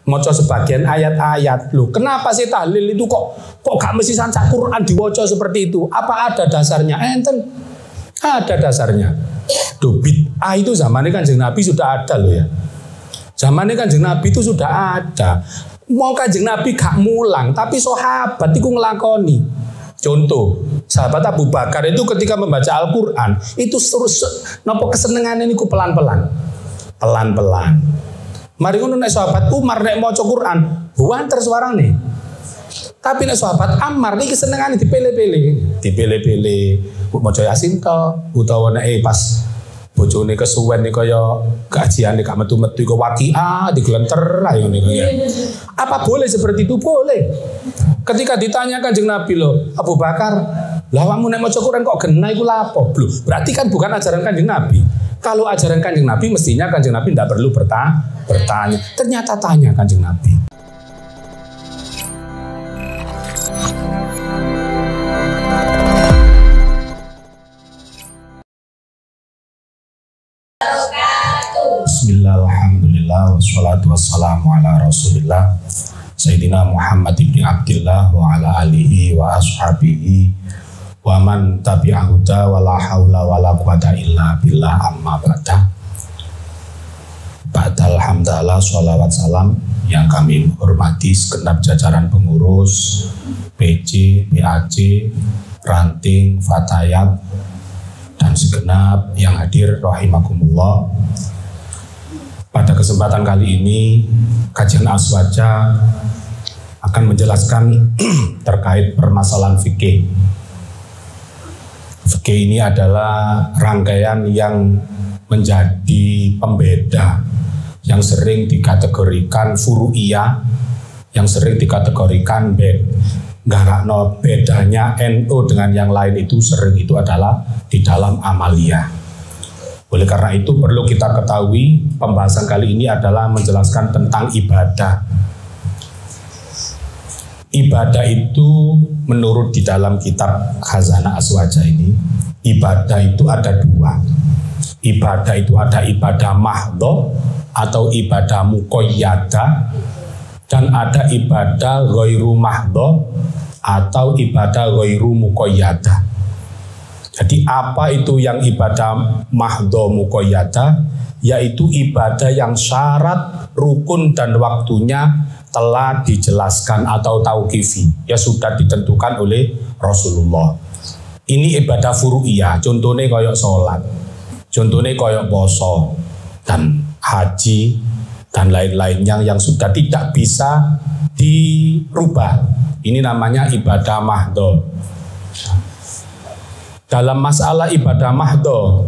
maca sebagian ayat-ayat. Loh, kenapa sih tahlil itu kok gak mesti sanca Quran diwaca seperti itu? Apa ada dasarnya? Enten. Ada dasarnya. Duh, bid'ah itu zamannya Kanjeng Nabi sudah ada loh ya. Zamannya Kanjeng Nabi itu sudah ada. Mau Kanjeng Nabi gak mulang, tapi sahabat itu ngelakoni. Contoh, sahabat Abu Bakar itu ketika membaca Al-Quran itu nopo kesenengannya niku pelan-pelan. Pelan-pelan. Mari ngono nek sahabat Umar nek maca Quran, buanter suarane. Tapi nek sahabat Ammar niki kesenengane dipilih-pilih, maca Yasin to, utawa nek pas bojone kesuwen nih kaya kajian gak metu-metu ke Waqiah digelenter ayo nih ya. Apa boleh seperti itu? Boleh. Ketika ditanya Kanjeng Nabi loh, Abu Bakar, lah awakmu nek maca Quran kok genah iku lha apa? Loh, berarti kan bukan ajaran Kanjeng Nabi. Kalau ajaran Kanjeng Nabi mestinya Kanjeng Nabi tidak perlu bertanya. Ternyata tanya Kanjeng Nabi. Bismillah, alhamdulillah, wassalatu wassalamu ala rasulillah Sayyidina Muhammad ibn Abdillah wa ala alihi wa ashabihi wa man tabi'ahuda wa la hawla wa la quwata illa billah amma ba'da. Ba'dal hamdalah sholawat salam yang kami hormati segenap jajaran pengurus PC, PAC, ranting, fatayat dan segenap yang hadir rahimakumullah. Pada kesempatan kali ini kajian Aswaja akan menjelaskan terkait permasalahan fikih. Fikih ini adalah rangkaian yang menjadi pembeda, yang sering dikategorikan furu'iyah, yang sering dikategorikan garakno bedanya NU dengan yang lain itu sering itu adalah di dalam amaliyah. Oleh karena itu perlu kita ketahui pembahasan kali ini adalah menjelaskan tentang ibadah. Ibadah itu menurut di dalam kitab Khazanah Aswaja ini, ibadah itu ada dua. Ibadah itu ada ibadah mahdho atau ibadah muqayyadah, dan ada ibadah ghairu mahdho atau ibadah ghairu muqayyadah. Jadi apa itu yang ibadah mahdho muqayyadah? Yaitu ibadah yang syarat, rukun dan waktunya telah dijelaskan atau tauqifi, ya sudah ditentukan oleh Rasulullah. Ini ibadah furu'iyah, contohnya kayak sholat, contohnya kayak poso dan haji dan lain-lainnya yang sudah tidak bisa dirubah. Ini namanya ibadah mahdho. Dalam masalah ibadah mahdho,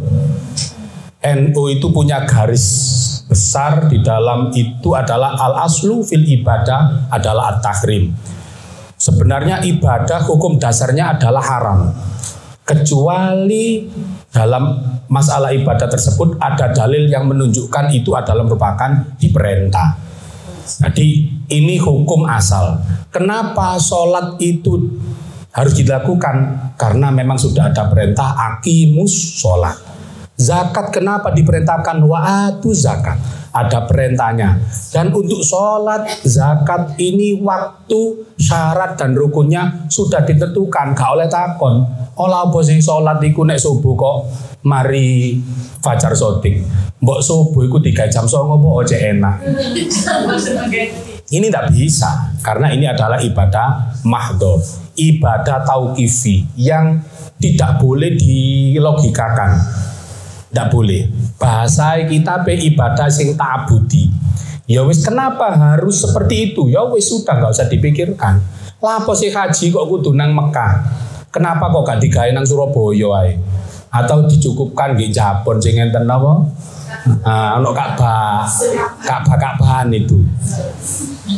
NU itu punya garis besar di dalam itu adalah al-aslu fil ibadah adalah at-tahrim. Sebenarnya ibadah hukum dasarnya adalah haram, kecuali dalam masalah ibadah tersebut ada dalil yang menunjukkan itu adalah merupakan diperintah. Jadi ini hukum asal. Kenapa sholat itu harus dilakukan? Karena memang sudah ada perintah aqimus sholat. Zakat kenapa diperintahkan wa'atu zakat? Ada perintahnya. Dan untuk sholat, zakat ini waktu, syarat dan rukunnya sudah ditentukan. Gak oleh takon. Olah apa sih sholat iku nek subuh kok mari fajar sodik. Mbok subuh iku 3 jam songo kok oce enak. Ini tidak bisa. Karena ini adalah ibadah mahdho. Ibadah tauqifi yang tidak boleh dilogikakan. Tidak boleh. Bahasa kita ibadah sing ta'budi. Ya wis kenapa harus seperti itu? Ya wis sudah nggak usah dipikirkan. Lah apa sih haji kok kudu nang Mekah? Kenapa kok gak digawe nang Surabaya ae? Atau dicukupkan di Jabon sing enten apa? Ono Ka'bahan itu.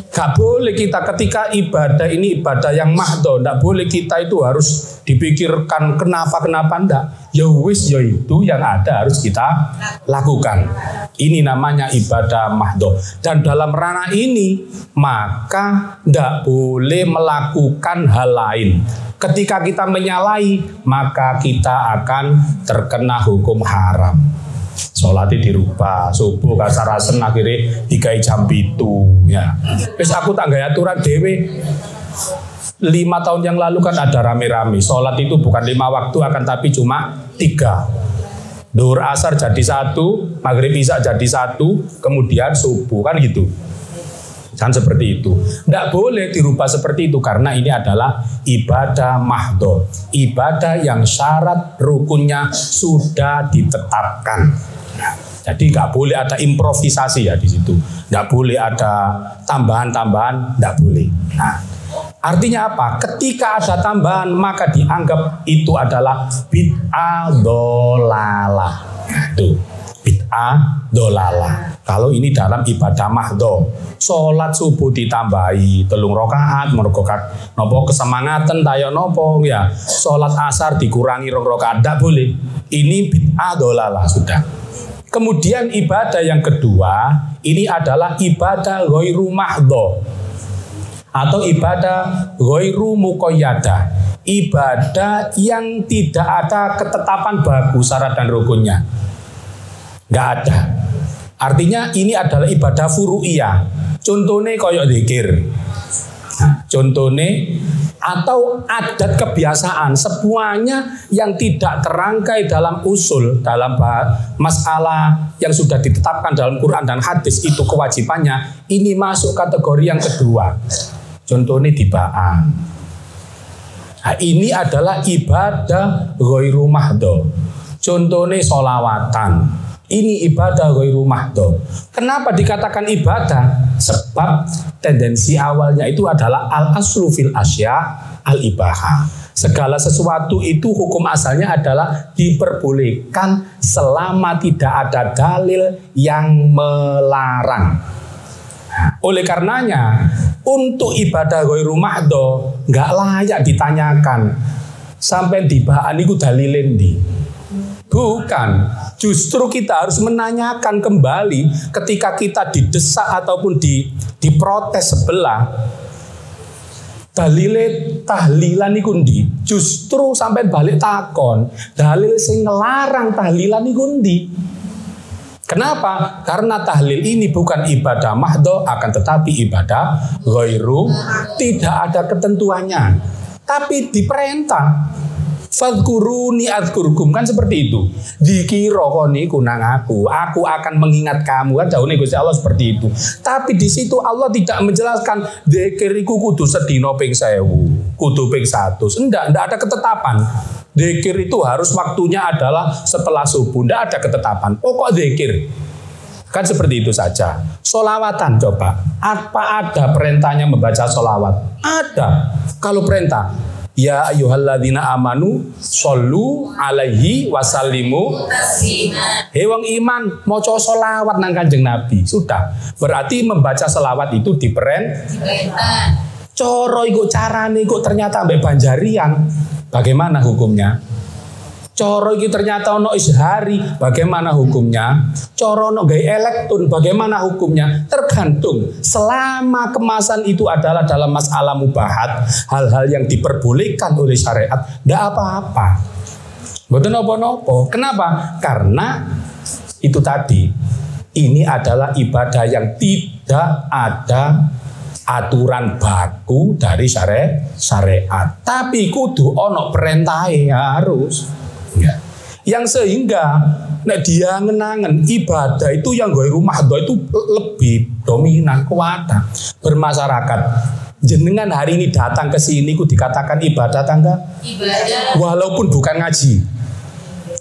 Gak boleh kita ketika ibadah ini ibadah yang mahdho, ndak boleh kita itu harus dipikirkan kenapa ndak. Ya wis ya itu yang ada harus kita lakukan. Ini namanya ibadah mahdho. Dan dalam ranah ini maka ndak boleh melakukan hal lain. Ketika kita menyalahi maka kita akan terkena hukum haram. Sholatnya dirubah, subuh kasarasen akhirnya dikai jam 7 ya. Terus aku tak gaya aturan dewe. 5 tahun yang lalu kan ada rame-rame. Sholat itu bukan 5 waktu akan tapi cuma 3. Duhur asar jadi 1, maghrib isya jadi 1, kemudian subuh kan gitu. Kan seperti itu. Tidak boleh dirubah seperti itu karena ini adalah ibadah mahdho. Ibadah yang syarat rukunnya sudah ditetapkan. Jadi nggak boleh ada improvisasi ya di situ. Nggak boleh ada tambahan-tambahan, nggak boleh. Nah, artinya apa? Ketika ada tambahan maka dianggap itu adalah bid'ah dolalah. Tuh, bid'ah dolalah. Kalau ini dalam ibadah mahdho, sholat subuh ditambahi 3 rakaat, merokokat nopo kesemangatan tayo nopo ya. Sholat asar dikurangi 2 rakaat, tidak boleh. Ini bid'ah dolalah sudah. Kemudian ibadah yang kedua, ini adalah ibadah ghairu mahdho atau ibadah ghairu muqayyadah. Ibadah yang tidak ada ketetapan baku syarat dan rukunnya. Nggak ada. Artinya ini adalah ibadah furu'iyah. Contohnya koyok zikir. Contohnya atau adat kebiasaan, semuanya yang tidak terangkai dalam usul, dalam masalah yang sudah ditetapkan dalam Quran dan hadis itu kewajibannya, ini masuk kategori yang kedua. Contohnya dibaan. Nah, ini adalah ibadah ghairu mahdho. Contohnya sholawatan. Ini ibadah ghairu mahdho. Kenapa dikatakan ibadah? Sebab tendensi awalnya itu adalah al-aslu fil asya al-ibahah. Segala sesuatu itu hukum asalnya adalah diperbolehkan selama tidak ada dalil yang melarang. Oleh karenanya, untuk ibadah ghairu mahdho nggak layak ditanyakan sampai dibaan iku dalilin di. Bukan, justru kita harus menanyakan kembali ketika kita didesak ataupun diprotes sebelah. Dalile tahlilan iku ndi? Justru sampai balik takon, dalil sing ngelarang tahlilan iku ndi? Kenapa? Karena tahlil ini bukan ibadah mahdho, akan tetapi ibadah ghairu, tidak ada ketentuannya. Tapi diperintah. Fadhkuruni adzkurkum, kan seperti itu. Dikira koni kunang aku akan mengingat kamu, kan jauhnya Gusti Allah seperti itu. Tapi di situ Allah tidak menjelaskan dzikiriku kudu sedina ping 1000, kudu ping 100. Enggak ada ketetapan. Dzikir itu harus waktunya adalah setelah subuh, enggak ada ketetapan. Pokok dzikir. Kan seperti itu saja. Sholawatan coba. Apa ada perintahnya membaca sholawat? Ada. Kalau perintah, ya ayyuhalladzina amanu shollu alaihi wasallimu taslima. Hei wong iman, maca sholawat nang Kanjeng Nabi. Sudah. Berarti membaca sholawat itu diperintah. Coro iku carane iku ternyata ambek Banjarian. Bagaimana hukumnya? Coro iki ternyata ono ishari, bagaimana hukumnya? Coro ono gawe elektron, bagaimana hukumnya? Tergantung. Selama kemasan itu adalah dalam masalah mubahat, hal-hal yang diperbolehkan oleh syariat, ndak apa-apa. Mboten napa-napa. Kenapa? Karena itu tadi, ini adalah ibadah yang tidak ada aturan baku dari syariat. Tapi kudu ono perintahe harus. Ya. Yang sehingga nek dia ngenangen ibadah itu yang ghairu mahdho itu lebih dominan kuat bermasyarakat. Jenengan hari ini datang ke sini ku dikatakan ibadah tangga? Ibadah. Walaupun bukan ngaji.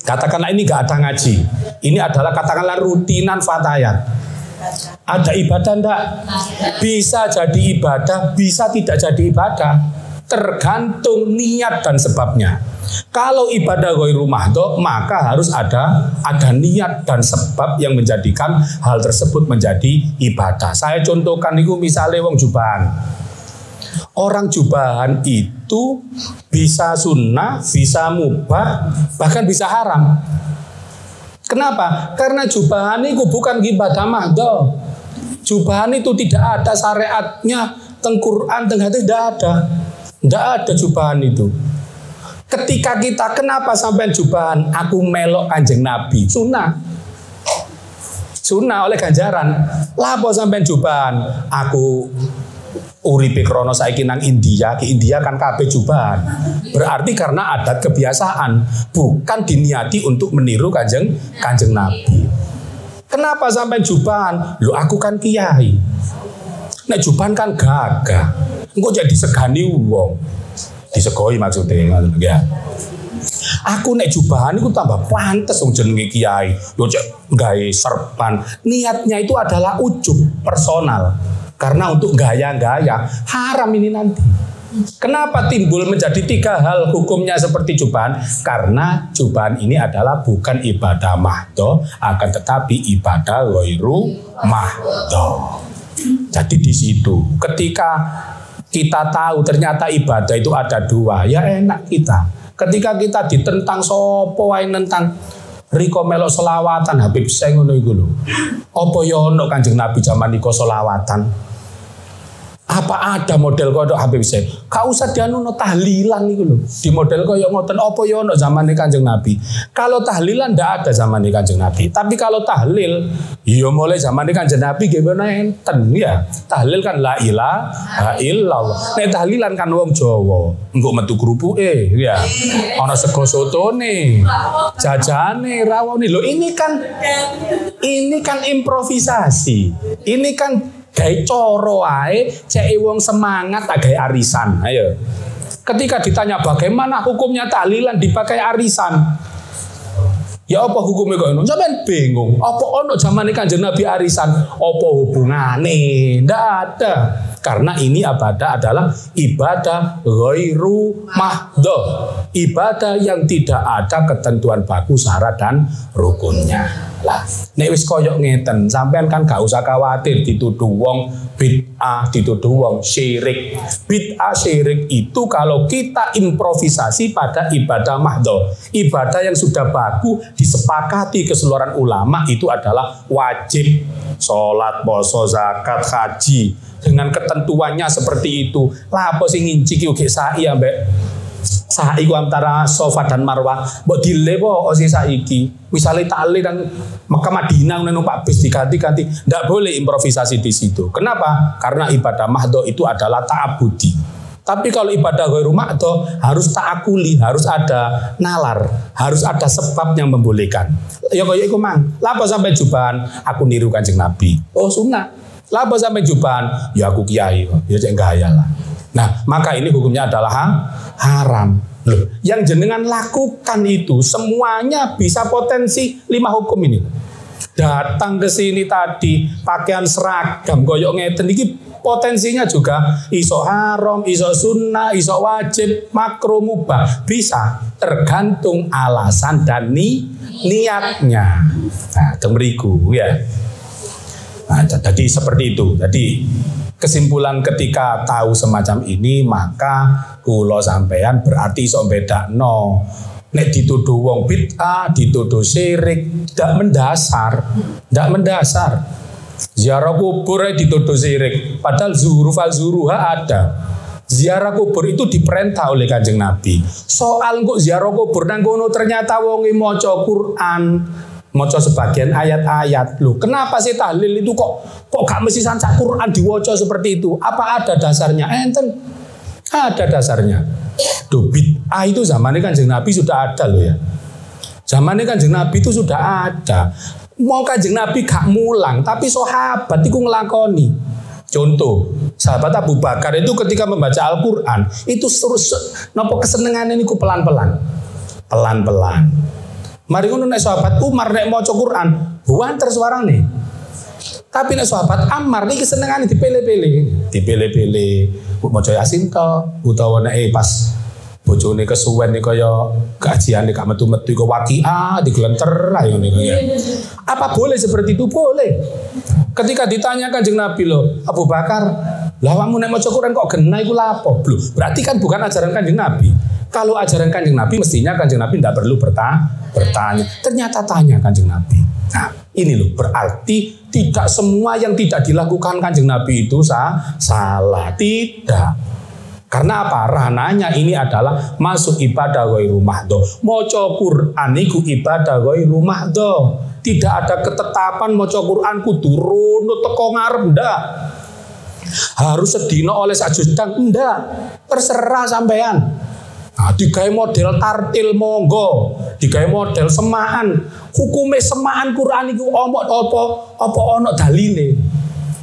Katakanlah ini gak ada ngaji. Ini adalah katakanlah rutinan fatayat. Ada ibadah enggak? Bisa jadi ibadah, bisa tidak jadi ibadah. Tergantung niat dan sebabnya. Kalau ibadah ghairu mahdho, maka harus ada niat dan sebab yang menjadikan hal tersebut menjadi ibadah. Saya contohkan itu misalnya wong jubahan. Orang jubahan itu bisa sunnah, bisa mubah, bahkan bisa haram. Kenapa? Karena jubahan itu bukan ibadah mahdho. Jubahan itu tidak ada syariatnya, teng Quran, teng hadis tidak ada. Tidak ada jubahan itu. Ketika kita kenapa sampai jubahan aku melok Kanjeng Nabi sunnah. sunnah oleh ganjaran. Lapo sampean jubahan? Aku uripe krono saiki nang India, ke India kan kabeh jubahan. Berarti karena adat kebiasaan, bukan diniati untuk meniru kanjeng Nabi. Kenapa sampai jubahan? Lu aku kan kiai. Nek jubahan kan gagah. Engko jadi segani wong. Disegoi maksudnya ya. Aku nek jubahan itu tambah pantes wong jenenge kiai. Yo cek gawe serban. Niatnya itu adalah ujub personal. Karena untuk gaya-gaya haram ini nanti. Kenapa timbul menjadi 3 hal hukumnya seperti jubahan? Karena jubahan ini adalah bukan ibadah mahdo, akan tetapi ibadah ghairu mahdo. Jadi di situ ketika kita tahu ternyata ibadah itu ada 2, ya enak kita. Ketika kita ditentang sopo wae nentang riko melok selawatan Habib Syekh ngono iku lho. Apa ya ono Kanjeng Nabi zaman niku selawatan? Apa ada model kodok Habib Syekh? Gak usah dianuno tahlilan niku lho. Di model koyo ngoten apa ya ono zamane Kanjeng Nabi. Kalau tahlilan ndak ada zamane Kanjeng Nabi. Tapi kalau tahlil ya mulai zamane Kanjeng Nabi gimana enten ya. Tahlil kan la ilaha illallah. Nek tahlilan kan wong Jawa. Engko metu krupuke ya. Ana sego sotone. Jajane rawone. Lho ini kan improvisasi. Ini kan gawe coro ae, cek wong semangat tak gawe arisan. Ayo. Ketika ditanya bagaimana hukumnya tahlilan dipakai arisan? Ya apa hukumnya kok ngono? Sampeyan bingung. Apa ono zamane Kanjeng Nabi arisan? Apa hubungane? Ndak ada. Karena ini ibadah adalah ibadah ghairu mahdo. Ibadah yang tidak ada ketentuan baku, syarat dan rukunnya. Lah, nek wis koyok ngeten, sampean kan gak usah khawatir dituduh wong bid'ah, dituduh wong syirik. Bid'ah syirik itu kalau kita improvisasi pada ibadah mahdo. Ibadah yang sudah baku disepakati keseluruhan ulama itu adalah wajib. Salat, puasa, zakat, haji dengan ketentuannya seperti itu. Lah apa sing nginci ki ugi sa'i ambek sa'i ku antara Safa dan Marwah mbok dilepo sing saiki. Misale tahlil dan Mekah Madinah numpak bis diganti-ganti, ndak boleh improvisasi di situ. Kenapa? Karena ibadah mahdo itu adalah ta'abudi. Tapi kalau ibadah ghairu mahdo harus ta'akuli, harus ada nalar, harus ada sebab yang membolehkan. Ya kaya iku mang. Lapo sampai jubahan aku niru Kanjeng Nabi. Oh sunnah. Lapo sampai jubahan ya aku kiai kok. Ya cek gaya lah. Nah, maka ini hukumnya adalah haram. Loh, yang jenengan lakukan itu semuanya bisa potensi 5 hukum ini. Datang ke sini tadi pakaian seragam koyok ngeten iki potensinya juga iso haram, iso sunnah, iso wajib, makruh, mubah. Bisa tergantung alasan dan niatnya. Nah, temeriku ya. Nah, jadi seperti itu. Jadi kesimpulan ketika tahu semacam ini maka kula sampean berarti iso bedakno. Nek dituduh wong bid'ah, dituduh syirik, tidak mendasar. Ziarah kubur dituduh syirik, padahal zuruha ada. Ziarah kubur itu diperintah oleh Kanjeng Nabi. Soal kok ziarah kubur nang kono ternyata wong maca Quran, maca sebagian ayat-ayat. Loh, kenapa sih tahlil itu kok gak mesti sancak Quran diwaca seperti itu? Apa ada dasarnya? Enten ada dasarnya. Duh, bid'ah itu zamannya Kanjeng Nabi sudah ada loh ya. Zamannya Kanjeng Nabi itu sudah ada. Mau Kanjeng Nabi gak mulang, tapi sahabat itu ngelakoni. Contoh, sahabat Abu Bakar itu ketika membaca Al-Quran itu nopo kesenengannya niku pelan-pelan. Mari ngono nek sahabat Umar nek maca Quran, buanter suarane. Tapi nek sahabat Ammar niki kesenengane dipele-pele. Maca Yasin to utawa nek pas bojone kesuwen nek kaya kajiane gak metu-metu iku waqiah diglenter ae ngene ya. Apa boleh seperti itu? Boleh. Ketika ditanya Kanjeng Nabi loh, Abu Bakar, lah awakmu nek maca Quran kok genah iku lapo? Loh, berarti kan bukan ajaran Kanjeng Nabi. Kalau ajaran Kanjeng Nabi mestinya Kanjeng Nabi tidak perlu bertanya. Ternyata tanya Kanjeng Nabi. Nah, ini loh berarti tidak semua yang tidak dilakukan Kanjeng Nabi itu salah. Tidak. Karena apa? Rananya ini adalah masuk ibadah ghairu mahdho. Maca Quran iku ibadah ghairu mahdho. Tidak ada ketetapan maca Quran kudu rono teko ngarep, ndak. Harus sedina oleh sajudang, ndak. Terserah sampean. Nah, digawe model tartil monggo, digawe model semaan. Hukume semaan Quran iku apa ono dalile.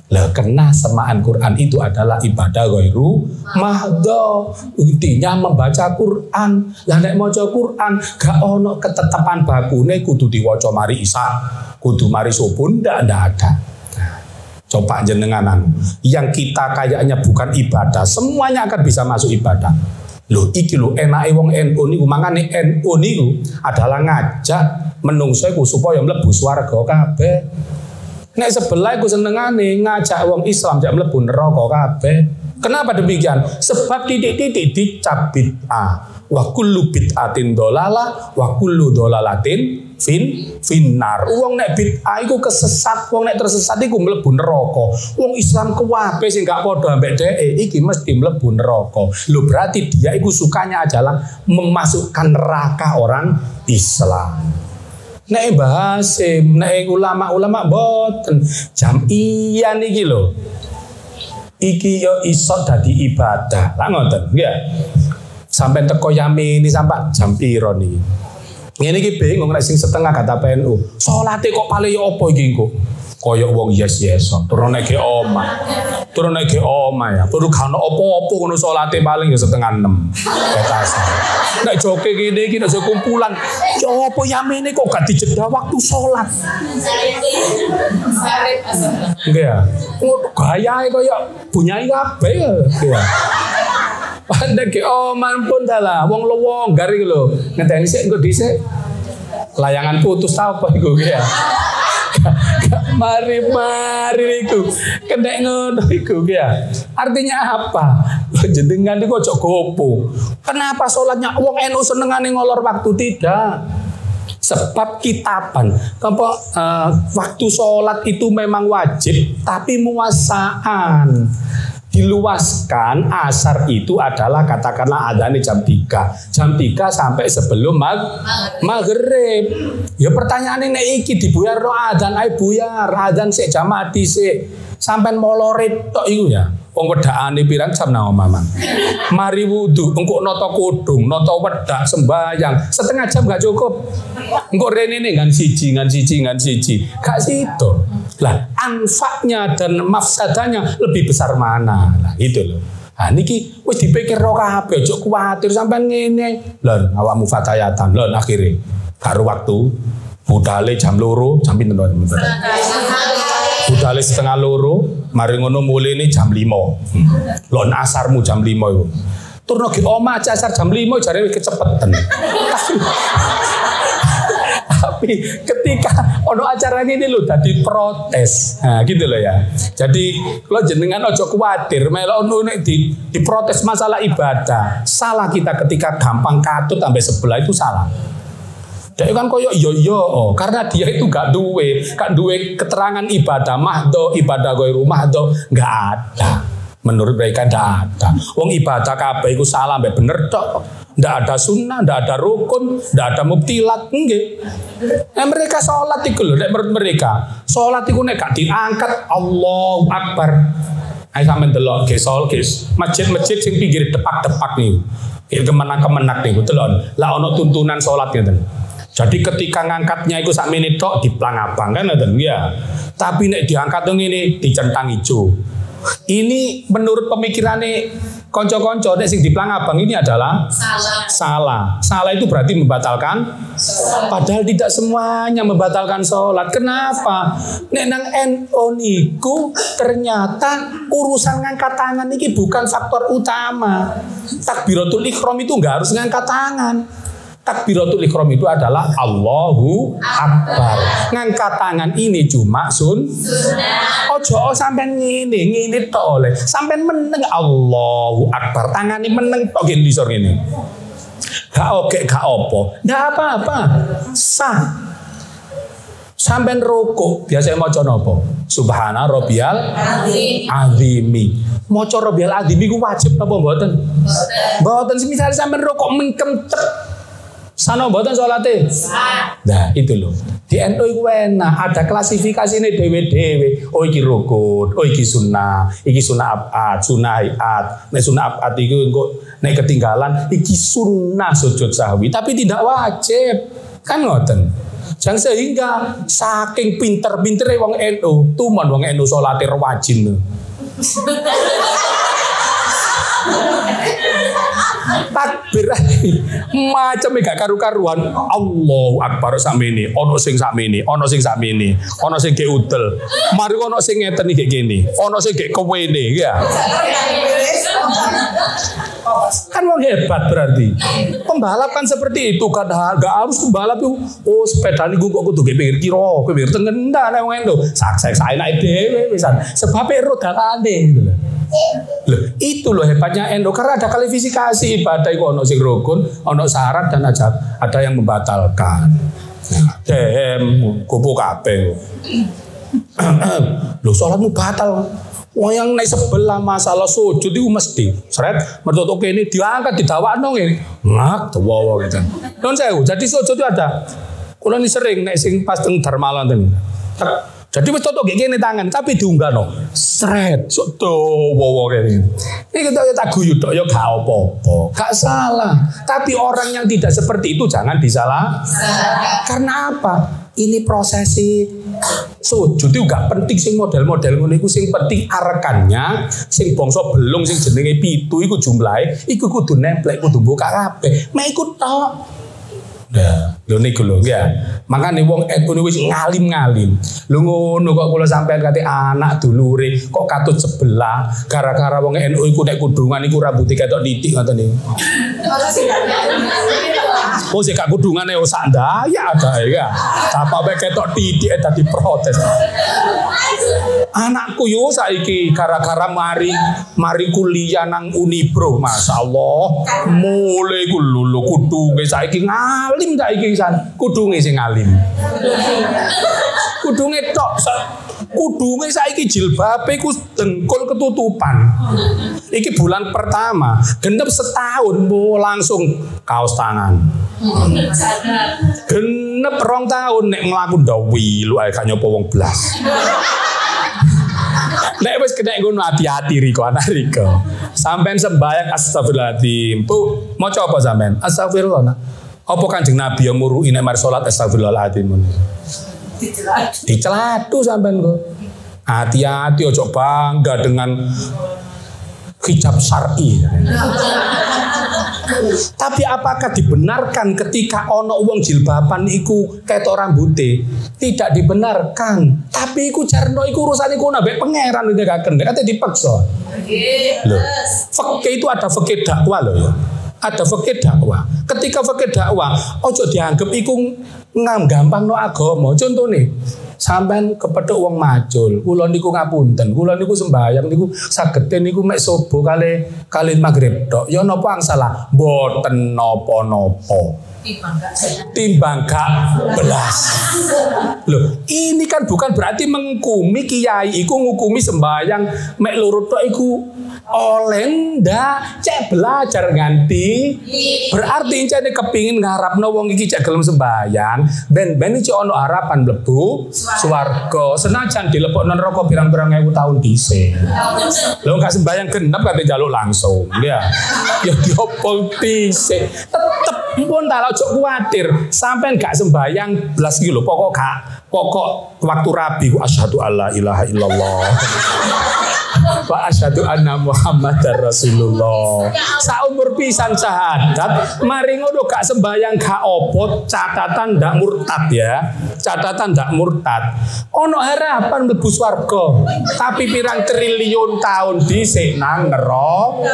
Lah kena semaan Quran itu adalah ibadah ghairu mahdho. Intinya membaca Quran. Lah nek maca Quran gak ono ketetapan bakune kudu diwaca mari Isa, kudu mari subuh, ndak ada. Coba jenengan yang kita kayaknya bukan ibadah, semuanya akan bisa masuk ibadah. Loh iki lho enake wong NU niku, mangane NU niku adalah ngajak menungso iku supaya mlebu swarga kabeh. Nek sebelah iku senengane ngajak wong Islam jak mlebu neraka kabeh. Kenapa demikian? Sebab titik-titik dicap bid'ah. Wa kullu bid'atin dolalah wa kullu dolalatin finnar. Wong nek bid'ah iku kesesat, wong nek tersesat iku mlebu neraka. Wong Islam kuwabe sing gak padha ambek dhek iki mesti mlebu neraka. Lho berarti dia iku sukanya adalah memasukkan neraka orang Islam. Nek Basim, nek ulama-ulama boten jamiah niki lho. Iki yo iso dadi ibadah. Lah ngoten, nggih. Sampai teko Yamini sampai jam piro niki. Ngene iki bingung nek sing setengah kata PNU. Salate kok pale yo apa iki kok? Koyok wong yes turun ke oma ya turun kan opo ngono salate paling ya setengah 6 batasan. Nek joke gini nek sekumpulan yo opo Yamini kok gak dijeda waktu sholat. Nggih ya gayae koyo bunyai kabeh ya. Nek ke oman pun dalah wong longgar iki lho ngenteni sik engko dhisik layangan putus apa iku ya. Mari iku kendek ngono iku ya. Artinya apa? Jenengan iku ojo gopo. Kenapa sholatnya wong NU senengane ngolor waktu? Tidak. Sebab kitaban. Waktu sholat itu memang wajib, tapi muwasaan. Diluaskan asar itu adalah katakanlah adanya jam 3. Jam 3 sampai sebelum maghrib. Ya pertanyaannya nek iki dibuyar no adzan ae buyar, adzan sik jam mati sik. Sampai molorit tok iku ya. Wong wedakane pirang jam nang omah. Mari wudu, engko nata kudung, nata wedak sembayang. Setengah jam gak cukup. Engko rene ngan siji. Gak situ. Lah anfaknya dan mafsadanya lebih besar mana? Lah itu loh. Nah niki wis dipikir ro kabeh, ojo kuwatir sampean ngene. Lho awakmu fatayatan, lho akhire karo waktu budale jam 2, jam pinten budale setengah 2, mari ngono mulene jam 5. Lon asarmu jam 5 iku. Turno ge omah asar jam 5 jare kecepetan. Tapi ketika ono acara ini lho dadi protes. Nah, gitu loh ya. Jadi kalau jenengan ojo kuwatir melok nek diprotes masalah ibadah. Salah kita ketika gampang katut sampai sebelah itu salah. Dia kan koyo yo karena dia itu gak duwe keterangan ibadah mahdho, ibadah ghairu mahdho, gak ada. Menurut mereka gak ada. Wong ibadah kabeh iku salah mbek bener tok. Ndak ada sunnah, ndak ada rukun, ndak ada mubtilat, nggih. Mereka sholat iku lho, nek menurut mereka sholat iku nek gak diangkat Allahu Akbar. Ayo sampean delok ge masjid-masjid sing pinggir depak-depak niku. Kemenak-kemenak niku delok. Lah ono tuntunan sholat ngeten. Jadi ketika ngangkatnya itu sak menit tok diplang-abang kan ngoten ya. Tapi nek diangkat ngene dicentang ijo. Ini menurut pemikirannya konco-konco nek sing diplang abang ini adalah salah. Salah itu berarti membatalkan. Padahal tidak semuanya membatalkan sholat. Kenapa? Nek nang NU niku ternyata urusan ngangkat tangan ini bukan faktor utama. Takbiratul ihram itu nggak harus ngangkat tangan. Takbiratul ihram itu adalah Allahu Akbar. Ngangkat tangan ini cuma sunnah. Ojo sampean ngene tok oleh. Sampean meneng Allahu Akbar. Tangan ini meneng tok ngene disor ngene. Gak oke gak opo. Ndak apa-apa. Sah. Sampean rukuk biasa maca napa? Subhana rabbiyal azimi. Maca rabbiyal azimi ku wajib apa mboten? Mboten. Misale sampean rokok mengkem sana mboten salate. Nah, itu loh. Di NU iku enak, ada klasifikasine dhewe-dhewe. Oh iki rukun, oh iki sunnah abad, sunnah ayat. Nek sunnah abad iku engko nek ketinggalan iki sunnah sujud sahwi, tapi tidak wajib. Kan ngoten. Jangan sehingga saking pinter-pintere wong NU, tuman wong NU salate wajib. Takbir macam gak karu-karuan. Allahu Akbar sakmene, ono sing sakmene, ono sing sakmene, ono sing gek udel. Mari ono sing ngeten iki gini, ono sing gek kewene ya. Kan wong hebat berarti. Pembalap kan seperti itu kan, gak harus pembalap itu. Oh sepeda niku kok kudu gek pinggir kira, kowe pinggir tengen ndak nek wong endo. Sak saenake dhewe pisan. Sebab rodane gitu loh. Loh, itu loh hebatnya NU karena ada kualifikasi ibadah itu ono sing rukun, ono syarat dan ada yang membatalkan. Nah, kupu kabeh. Loh salatmu batal. Wong yang naik sebelah masalah sujud itu mesti seret mertoto kene diangkat didawakno ngene. Ngak dawa gitu. Non sewu. Jadi sujud itu ada. Kula ni sering nek sing pas teng Darmalan ten. Jadi wis toto gini tangan tapi diunggahno. Sret sok dawa kene. Iki kita tak guyu tok ya gak apa-apa. Gak salah. Tapi orang yang tidak seperti itu jangan disalah. Karena apa? Ini prosesi sujud itu gak penting sing model-model ngono iku, sing penting arekannya, sing bangsa belung sing jenenge 7 iku jumlahe, iku kudu nemplek, kudu buka kabeh. Mek iku tok. Nah, lho niku lho ya. Makane wong NU wis ngalim-ngalim. Lho ngono kok kula sampean kate anak dulure kok katut sebelah gara-gara wong NU iku nek kudungan iku rambuté ketok titik ngoten niku. Oh sik gak kudungane yo sak ndaya ada ya. Apa bae ketok titik dadi protes. Anakku yo saiki gara-gara mari kuliah nang Unibro, masyaallah. Mulai ku lulu kudunge saiki ngalim tak iki san. Kudunge sing ngalim. Kudunge tok. Kudunge saiki jilbabe ku dengkul ketutupan. Iki bulan pertama, genep setahun langsung kaos tangan. Genep 2 tahun nek mlaku ndawi lu ae gak nyopo wong blas. Nek wis kena ngono hati-hati Riko anak Riko. Sampeyan sembahyang astagfirullahaladzim. Bu, maca apa sampeyan? Astagfirullah. Apa Kanjeng Nabi yang muruhi nek mari salat astagfirullahaladzim? Dicelatu sampean kok. Hati-hati ojo bangga dengan hijab syar'i. Tapi apakah dibenarkan ketika ono wong jilbaban iku ketok rambute? Tidak dibenarkan. Tapi iku jarno iku urusane ku nambah pangeran iki gak kendek kate dipaksa. Loh, fikih itu ada fikih dakwah loh ya. Ada fikih dakwah. Ketika fikih dakwah, ojo dianggap iku gampang no agama. Contone, sampean kepethuk wong macul, kula niku ngapunten, kula niku sembahyang niku saged niku mek subuh kali magrib tok. Ya napa salah? Mboten napa-napa. Timbang gak belas. Loh, ini kan bukan berarti mengkumi kiai iku ngukumi sembahyang mek loro tok iku oleh ndak cek belajar nganti berarti encene kepingin ngarapno wong iki cek gelem sembahyang ben iki ono harapan mlebu swarga senajan dilebokno neraka pirang-pirang ewu tahun dhisik. Lho gak sembahyang genep kate njaluk langsung ya. Ya diopo dhisik. Tetep pun tak ojo kuwatir sampean gak sembahyang blas iki lho pokok waktu rabi asyhadu alla ilaha illallah wa asyhadu anna muhammadar rasulullah. Saumur pisan syahadat mari ngono gak sembahyang gak opo catatan ndak murtad ya. Catatan ndak murtad. Ono harapan mlebu swarga. Tapi pirang triliun tahun dhisik nang neraka.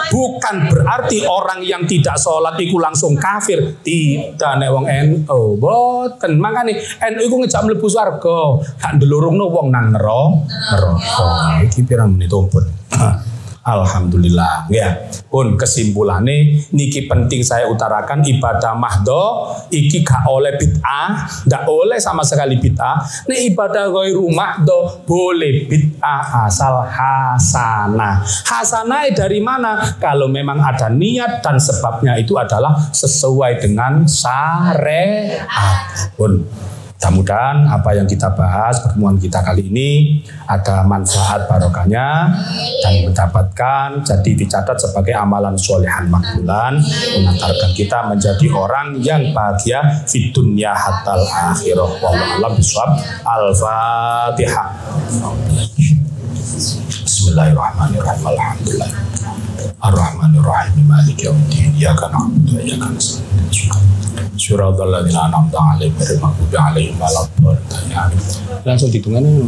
Bukan berarti orang yang tidak sholat itu langsung kafir. Tidak nek wong NU boten. Makane NU iku ngejak mlebu swarga, gak ndelurungno wong nang neraka. Iki pirang menit ompun. Alhamdulillah. Ya, pun kesimpulannya niki penting saya utarakan, ibadah mahdo iki gak oleh bid'ah, gak oleh sama sekali bid'ah. Nek ibadah ghairu mahdo boleh bid'ah asal hasanah. Hasanah dari mana? Kalau memang ada niat dan sebabnya itu adalah sesuai dengan syariat. Pun mudah-mudahan apa yang kita bahas pertemuan kita kali ini ada manfaat barokahnya dan mendapatkan jadi dicatat sebagai amalan solehan makbulan, mengantarkan kita menjadi orang yang bahagia di dunia hatal akhirah. Wallahu a'lam bishawab. Al-Fatihah. Bismillahirrahmanirrahim. Alhamdulillah. Ar-Rahmanir-Rahim. Maliki yaumiddin. Iyyaka na'budu wa iyyaka nasta'in. Suratul ladzina an'amta 'alaihim ghairil maghdubi 'alaihim waladdallin. Langsung dihitungannya.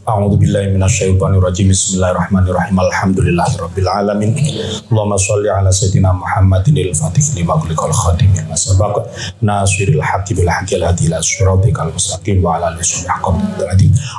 A'udzu billahi minasyaitonir rajim. Bismillahirrahmanirrahim. Alhamdulillahirabbil alamin. Allahumma shalli ala sayidina Muhammadin al-fatih lima ughliqal khatim lima sabaq nasiril haqqi bil haqqi hadi ila siratikal mustaqim wa ala alihi wasallam.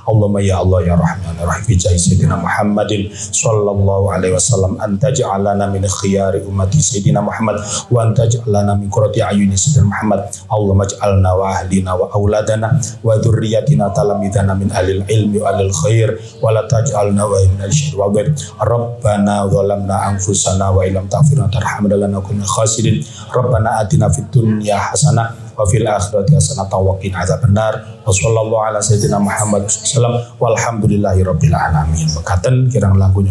Allahumma ya Allah ya Rahman ya Rahim bi sayidina Muhammadin sallallahu alaihi wasallam anta ja'alana min khiyari ummati sayidina Muhammad wa anta ja'alana min qurrati ayuni sayidina Muhammad. Allahumma ij'alna wa ahlina wa auladana wa dzurriyyatina talamidana min alil ilmi wa alil khair wa la taj'alna wa minal syarri wa ghayr. Rabbana zalamna anfusana wa illam taghfir tarhamna lanakunanna khasirin. Rabbana atina fid dunya hasanah wa fil akhirati hasanah wa qina adzabannar. Wa sallallahu ala sayyidina Muhammad sallam walhamdulillahi rabbil alamin. Mekaten kirang langkung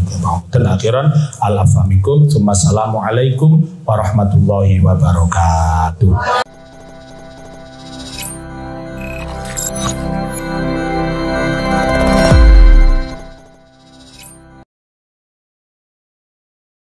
dan akhiran al-afa minkum. Assalamualaikum warahmatullahi wabarakatuh.